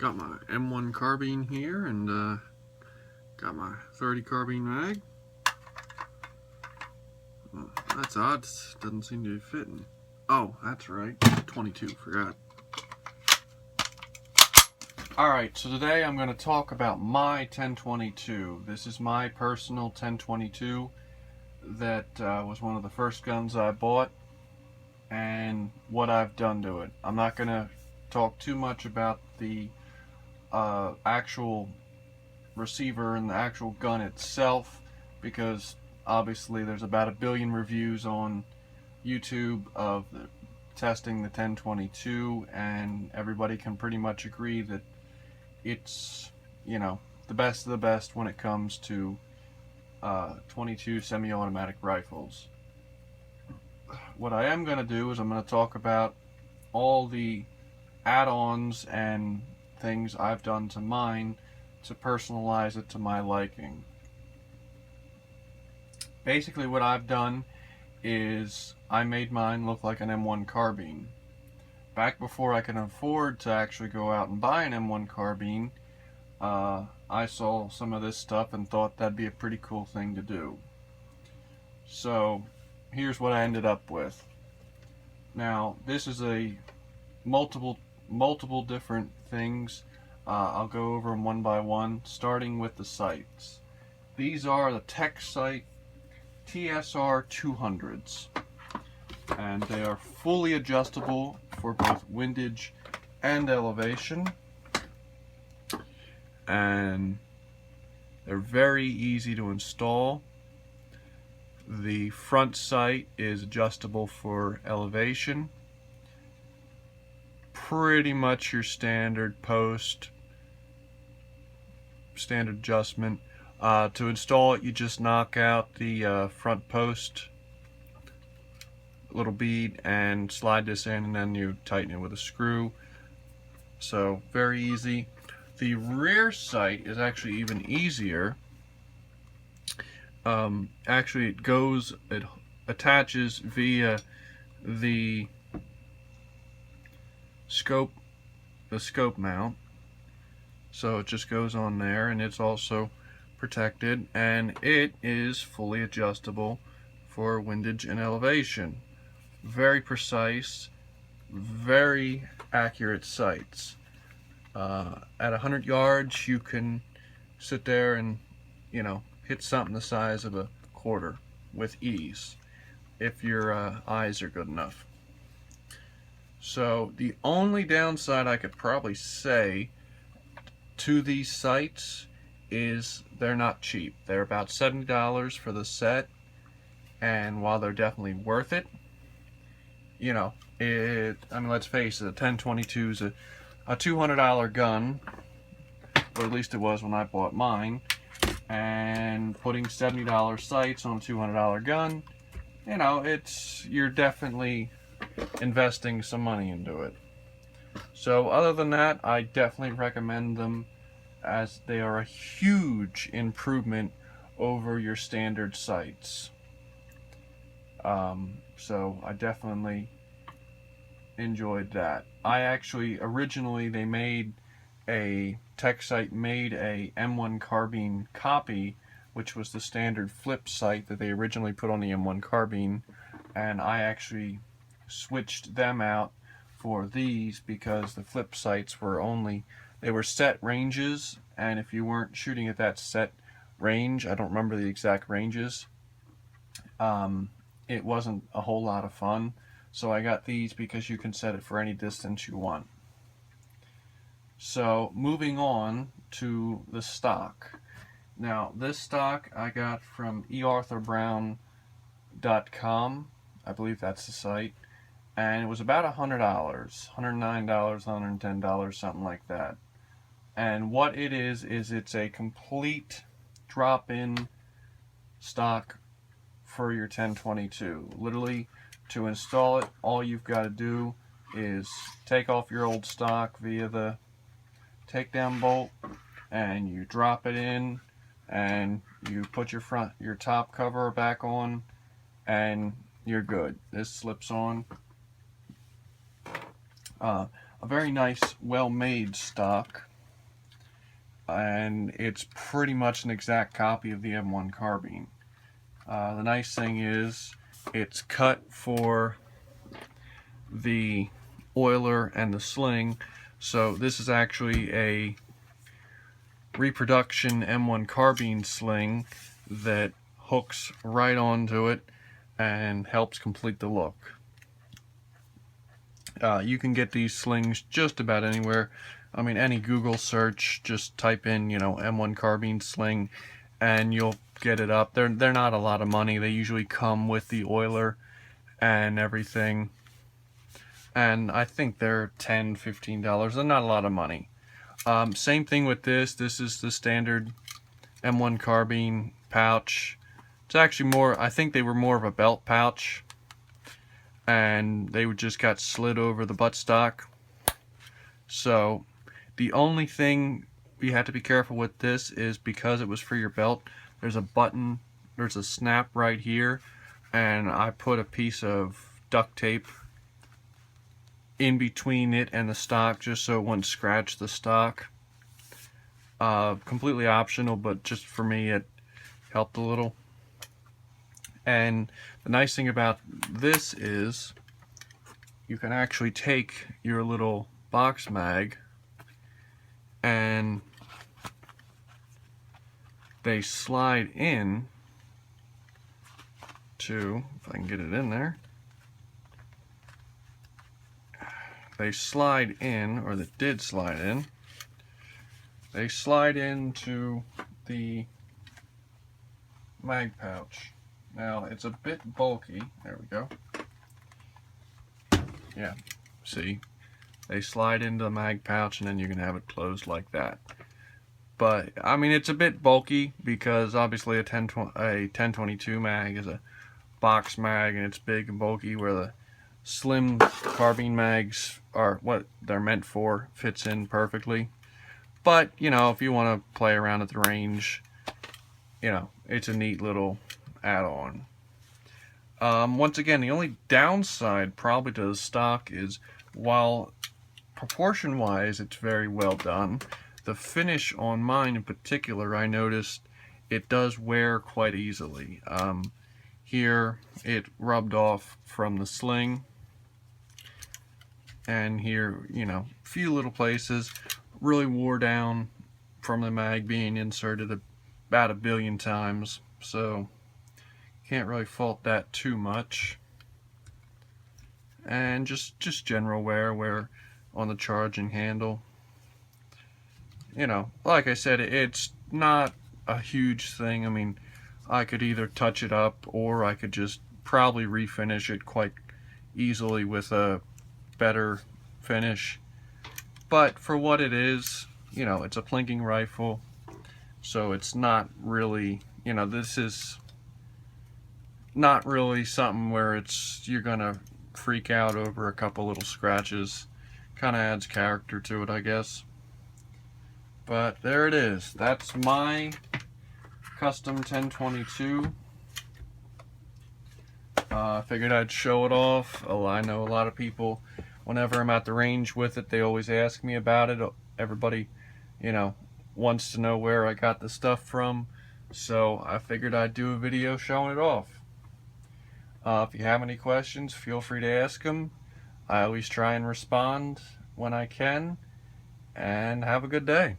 Got my M1 carbine here, and got my 30 carbine mag. Oh, that's odd, it doesn't seem to be fitting. Oh, that's right, 22, forgot. Alright, so today I'm going to talk about my 1022. This is my personal 1022 that was one of the first guns I bought, and what I've done to it. I'm not going to talk too much about the actual receiver and the actual gun itself, because obviously there's about 1 billion reviews on YouTube of testing the 1022, and everybody can pretty much agree that it's, you know, the best of the best when it comes to 22 semi-automatic rifles. What I am going to do is I'm going to talk about all the add-ons and things I've done to mine to personalize it to my liking. Basically what I've done is I made mine look like an M1 carbine. Back before I could afford to actually go out and buy an M1 carbine, I saw some of this stuff and thought that'd be a pretty cool thing to do. So here's what I ended up with. Now this is a multiple different things. I'll go over them one by one, starting with the sights. These are the Tech Sight TSR 200s, and they are fully adjustable for both windage and elevation, and they're very easy to install. The front sight is adjustable for elevation, pretty much your standard post, standard adjustment. To install it, you just knock out the front post little bead and slide this in, and then you tighten it with a screw. So very easy. The rear sight is actually even easier. Actually it attaches via the scope mount, so it just goes on there, and it's also protected, and it is fully adjustable for windage and elevation. Very precise, very accurate sights. At 100 yards you can sit there and, you know, hit something the size of a quarter with ease if your eyes are good enough. So the only downside I could probably say to these sights is they're not cheap. They're about $70 for the set, and while they're definitely worth it, you know, I mean, let's face it, a 1022 is a $200 gun, or at least it was when I bought mine, and putting $70 sights on a $200 gun, you know, you're definitely investing some money into it. So other than that, I definitely recommend them, as they are a huge improvement over your standard sights. So I definitely enjoyed that. Originally Tech Sight made a M1 carbine copy, which was the standard flip sight that they originally put on the M1 carbine, and I actually switched them out for these because the flip sights they were set ranges, and if you weren't shooting at that set range, I don't remember the exact ranges, it wasn't a whole lot of fun. So I got these because you can set it for any distance you want. So moving on to the stock. Now this stock I got from earthrbrown.com, I believe that's the site, and it was about $100, $109, $110, something like that. And what it is it's a complete drop-in stock for your 1022. Literally, to install it, all you've got to do is take off your old stock via the takedown bolt, and you drop it in, and you put your top cover back on, and you're good. This slips on. A very nice, well-made stock. and it's pretty much an exact copy of the M1 Carbine. The nice thing is it's cut for the oiler and the sling, so this is actually a reproduction M1 Carbine sling that hooks right onto it and helps complete the look. You can get these slings just about anywhere. I mean, any Google search, just type in, M1 Carbine sling, and you'll get it up. They're not a lot of money. They usually come with the oiler and everything, and I think they're $10, $15. They're not a lot of money. Same thing with this. This is the standard M1 Carbine pouch. It's actually more, I think they were more of a belt pouch, and they just got slid over the buttstock. So the only thing you have to be careful with this is because it was for your belt, there's a button, there's a snap right here, and I put a piece of duct tape in between it and the stock just so it wouldn't scratch the stock. Completely optional, but just for me it helped a little. And the nice thing about this is you can actually take your little box mag and they slide in to, if I can get it in there, they slide in, or they did slide in, they slide into the mag pouch. Now it's a bit bulky, there we go, yeah, see, they slide into the mag pouch and then you can have it closed like that. But I mean, it's a bit bulky because obviously a 1022 mag is a box mag and it's big and bulky, where the slim carbine mags are what they're meant for, fits in perfectly. But if you want to play around at the range, it's a neat little add-on. Once again, the only downside probably to the stock is, while proportion wise it's very well done, the finish on mine in particular, I noticed it does wear quite easily. Here it rubbed off from the sling, and here, a few little places really wore down from the mag being inserted about 1 billion times, so can't really fault that too much. And just general wear on the charging handle. Like I said, it's not a huge thing. I mean, I could either touch it up or I could just probably refinish it quite easily with a better finish. But for what it is, it's a plinking rifle, so it's not really, this is not really something where you're gonna freak out over a couple little scratches. Kind of adds character to it, I guess. But there it is. That's my custom 1022. I figured I'd show it off. I know a lot of people, whenever I'm at the range with it, they always ask me about it. Everybody, wants to know where I got the stuff from. So I figured I'd do a video showing it off. If you have any questions, feel free to ask them. I always try and respond when I can. And have a good day.